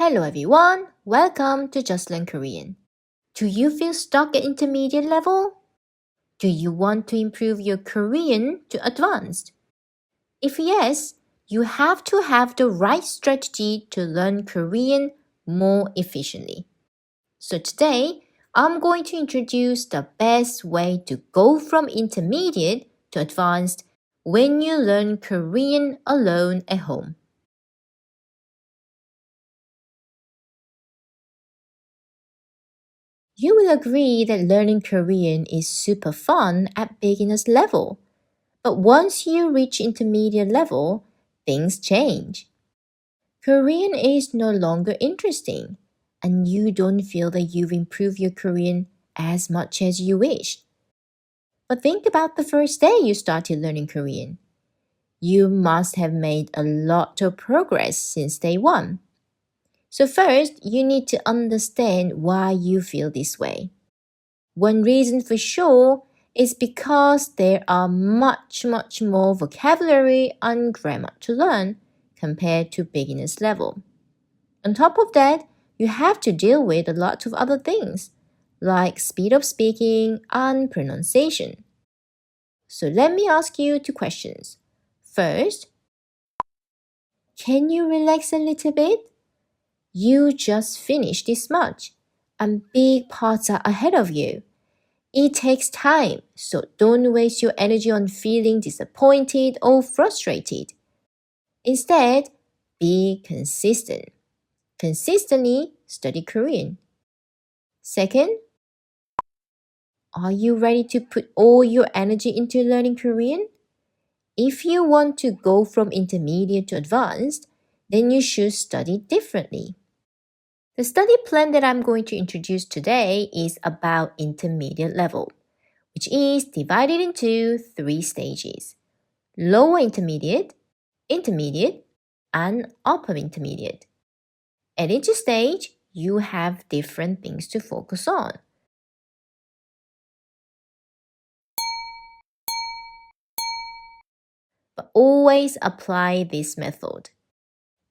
Hello everyone, welcome to Just Learn Korean. Do you feel stuck at intermediate level? Do you want to improve your Korean to advanced? If yes, you have to have the right strategy to learn Korean more efficiently. So today, I'm going to introduce the best way to go from intermediate to advanced when you learn Korean alone at home. You will agree that learning Korean is super fun at beginner's level. But once you reach intermediate level, things change. Korean is no longer interesting, and you don't feel that you've improved your Korean as much as you wish. But think about the first day you started learning Korean. You must have made a lot of progress since day one. So first, you need to understand why you feel this way. One reason for sure is because there are much more vocabulary and grammar to learn compared to beginner's level. On top of that, you have to deal with a lot of other things, like speed of speaking and pronunciation. So let me ask you two questions. First, can you relax a little bit? You just finished this much, and big parts are ahead of you. It takes time, so don't waste your energy on feeling disappointed or frustrated. Instead, be consistent. Consistently study Korean. Second, are you ready to put all your energy into learning Korean? If you want to go from intermediate to advanced, then you should study differently. The study plan that I'm going to introduce today is about intermediate level, which is divided into 3 stages: lower intermediate, intermediate, and upper intermediate. At each stage, you have different things to focus on. But always apply this method.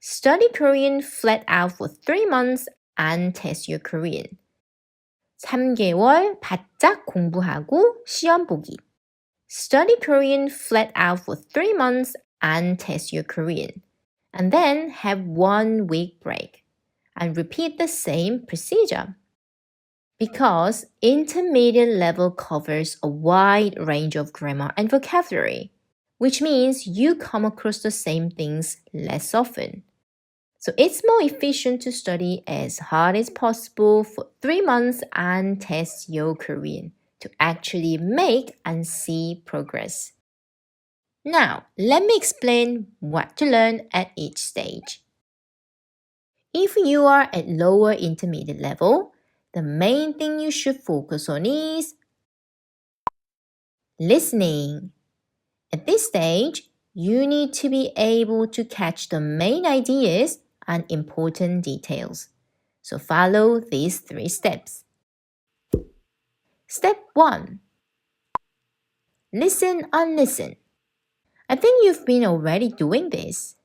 Study Korean flat out for 3 months and test your Korean. 3개월 바짝 공부하고 시험 보기. Study Korean flat out for 3 months and test your Korean. And then have 1 week break. And repeat the same procedure. Because intermediate level covers a wide range of grammar and vocabulary, which means you come across the same things less often. So it's more efficient to study as hard as possible for 3 months and test your Korean to actually make and see progress. Now, let me explain what to learn at each stage. If you are at lower intermediate level, the main thing you should focus on is listening. At this stage, you need to be able to catch the main ideas and important details. So follow these 3 steps. Step 1. Listen and listen. I think you've been already doing this.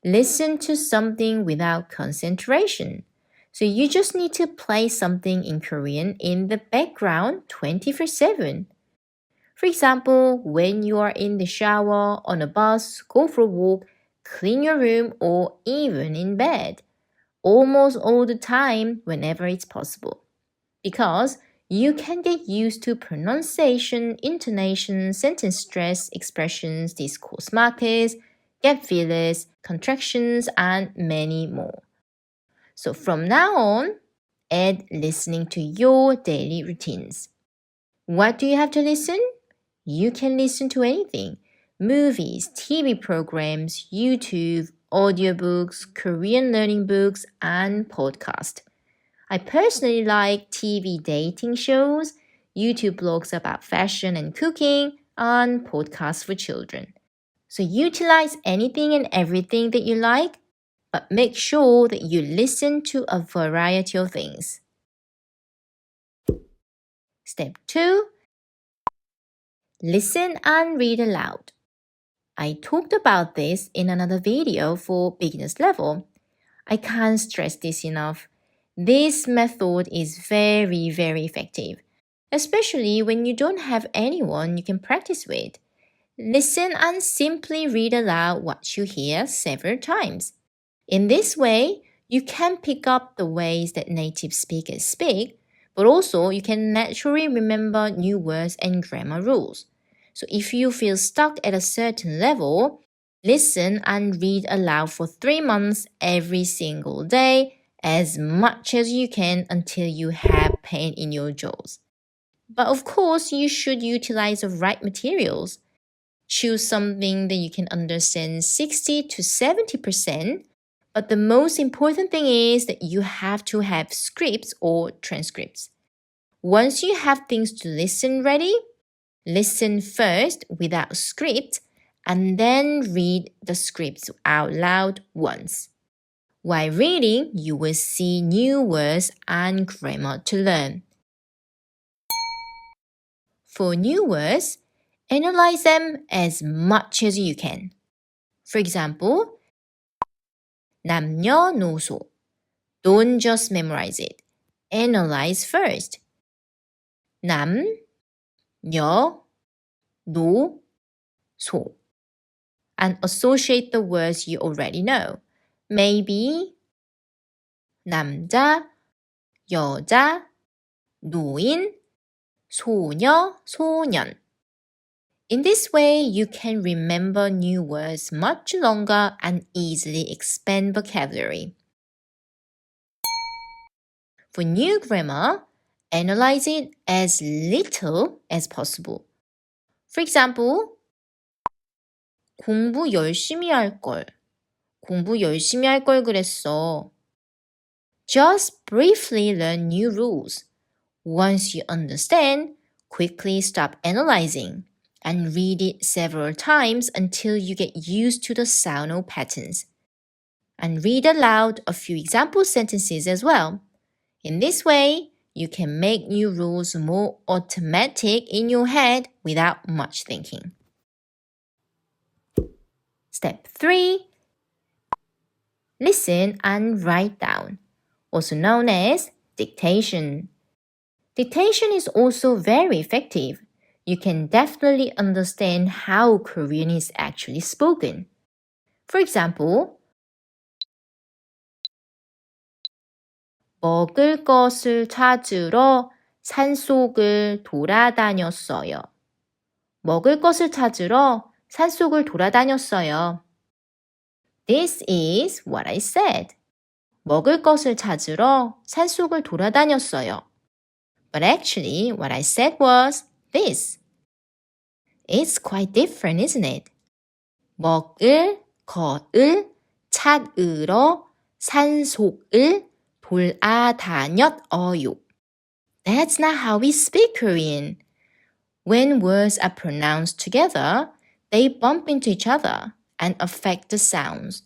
Listen to something without concentration. So you just need to play something in Korean in the background 24/7. For example, when you are in the shower, on a bus, go for a walk, clean your room, or even in bed. Almost all the time, whenever it's possible. Because you can get used to pronunciation, intonation, sentence stress, expressions, discourse markers, gap fillers, contractions, and many more. So from now on, add listening to your daily routines. What do you have to listen? You can listen to anything: movies, TV programs, YouTube, audiobooks, Korean learning books, and podcasts. I personally like TV dating shows, YouTube blogs about fashion and cooking, and podcasts for children. So utilize anything and everything that you like, but make sure that you listen to a variety of things. Step 2. Listen and read aloud. I talked about this in another video for beginners level. I can't stress this enough. This method is very, very effective, especially when you don't have anyone you can practice with. Listen and simply read aloud what you hear several times. In this way, you can pick up the ways that native speakers speak, but also you can naturally remember new words and grammar rules. So if you feel stuck at a certain level, listen and read aloud for 3 months every single day, as much as you can until you have pain in your jaws. But of course, you should utilize the right materials. Choose something that you can understand 60 to 70%, but the most important thing is that you have to have scripts or transcripts. Once you have things to listen ready, listen first without script and then read the scripts out loud once. While reading, you will see new words and grammar to learn. For new words, analyze them as much as you can. For example, 남녀노소. Don't just memorize it. Analyze first. 남, 여, 노, 소. And associate the words you already know. Maybe 남자, 여자, 노인, 소녀, 소년. In this way, you can remember new words much longer and easily expand vocabulary. For new grammar, analyze it as little as possible. For example, 공부 열심히 할 걸. 공부 열심히 할 걸 그랬어. Just briefly learn new rules. Once you understand, quickly stop analyzing and read it several times until you get used to the sound patterns. And read aloud a few example sentences as well. In this way, you can make new rules more automatic in your head without much thinking. Step 3. Listen and write down, also known as dictation. Dictation is also very effective. You can definitely understand how Korean is actually spoken. For example, 먹을 것을 찾으러 산속을 돌아다녔어요. 먹을 것을 찾으러 산속을 돌아다녔어요. This is what I said. 먹을 것을 찾으러 산속을 돌아다녔어요. But actually, what I said was this. It's quite different, isn't it? 먹을 것을 찾으러 산속을 돌아다녔어요. That's not how we speak Korean. When words are pronounced together, they bump into each other and affect the sounds.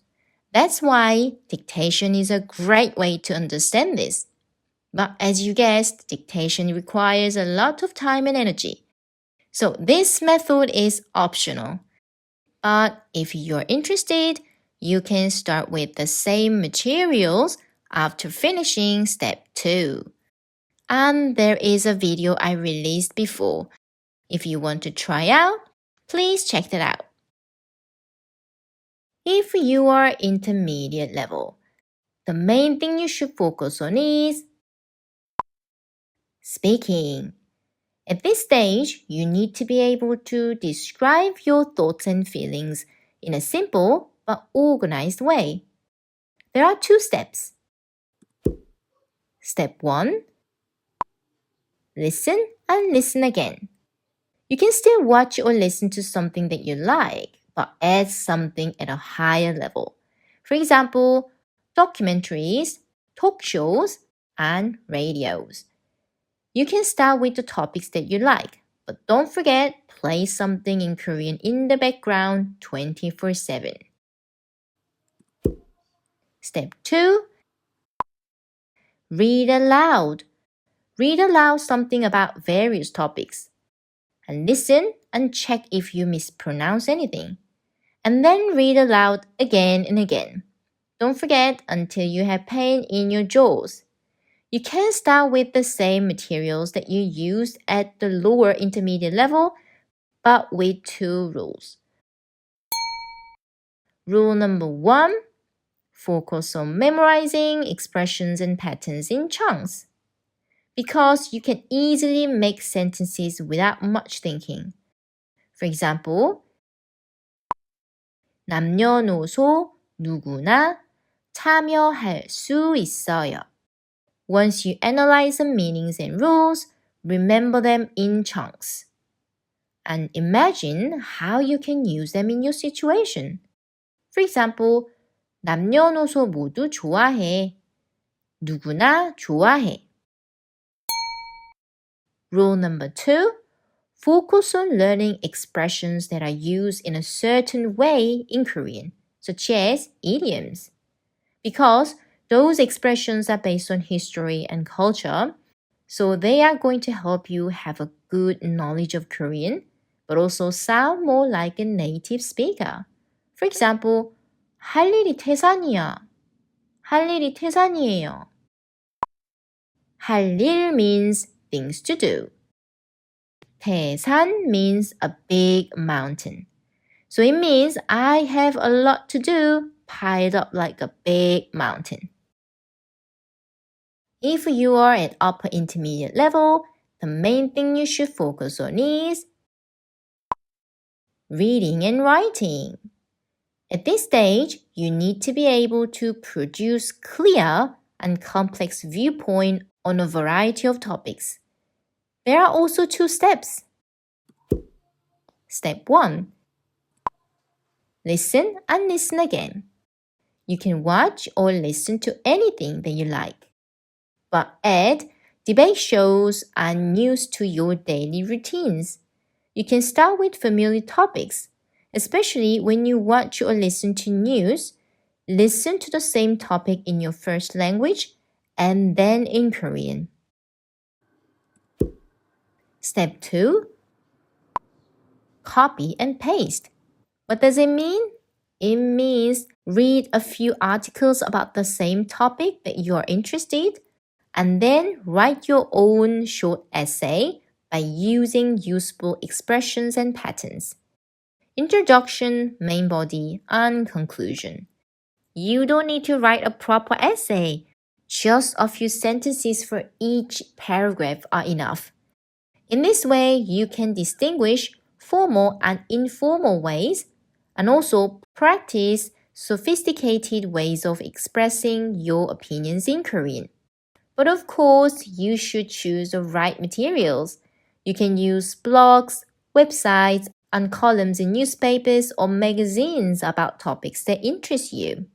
That's why dictation is a great way to understand this. But as you guessed, dictation requires a lot of time and energy. So this method is optional. But if you're interested, you can start with the same materials after finishing step 2. And there is a video I released before. If you want to try out, please check that out. If you are intermediate level, the main thing you should focus on is speaking. At this stage, you need to be able to describe your thoughts and feelings in a simple but organized way. There are 2 steps. Step 1. Listen and listen again. You can still watch or listen to something that you like, but add something at a higher level. For example, documentaries, talk shows, and radios. You can start with the topics that you like, but don't forget, play something in Korean in the background 24/7. Step 2. Read aloud. Read aloud something about various topics. And listen and check if you mispronounce anything. And then read aloud again and again. Don't forget until you have pain in your jaws. You can start with the same materials that you used at the lower intermediate level, but with 2 rules. Rule number 1, focus on memorizing expressions and patterns in chunks. Because you can easily make sentences without much thinking. For example, 남녀노소 누구나 참여할 수 있어요. Once you analyze the meanings and rules, remember them in chunks. And imagine how you can use them in your situation. For example, 남녀노소 모두 좋아해. 누구나 좋아해. Rule number 2, focus on learning expressions that are used in a certain way in Korean, such as idioms. Because those expressions are based on history and culture, so they are going to help you have a good knowledge of Korean, but also sound more like a native speaker. For example, 할 일이 태산이야. 할 일이 태산이에요. 할 일 means things to do. 태산 means a big mountain. So it means I have a lot to do piled up like a big mountain. If you are at upper intermediate level, the main thing you should focus on is reading and writing. At this stage, you need to be able to produce clear and complex viewpoint on a variety of topics. There are also 2 steps. Step 1. Listen and listen again. You can watch or listen to anything that you like, but add debate shows and news to your daily routines. You can start with familiar topics, especially when you watch or listen to news. Listen to the same topic in your first language and then in Korean. Step 2. Copy and paste. What does it mean? It means read a few articles about the same topic that you are interested, and then write your own short essay by using useful expressions and patterns. Introduction, main body, and conclusion. You don't need to write a proper essay. Just a few sentences for each paragraph are enough. In this way, you can distinguish formal and informal ways, and also practice sophisticated ways of expressing your opinions in Korean. But of course, you should choose the right materials. You can use blogs, websites, and columns in newspapers or magazines about topics that interest you.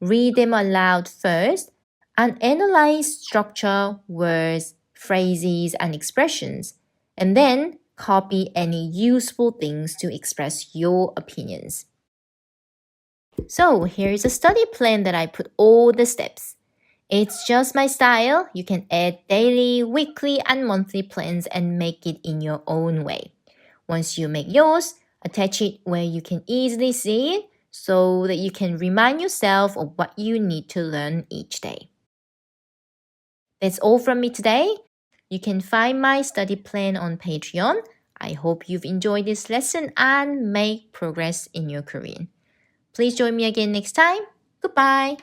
Read them aloud first and analyze structure, words, phrases, and expressions, and then copy any useful things to express your opinions. So here's a study plan that I put all the steps. It's just my style. You can add daily, weekly, and monthly plans and make it in your own way. Once you make yours, attach it where you can easily see it so that you can remind yourself of what you need to learn each day. That's all from me today. You can find my study plan on Patreon. I hope you've enjoyed this lesson and make progress in your Korean. Please join me again next time. Goodbye!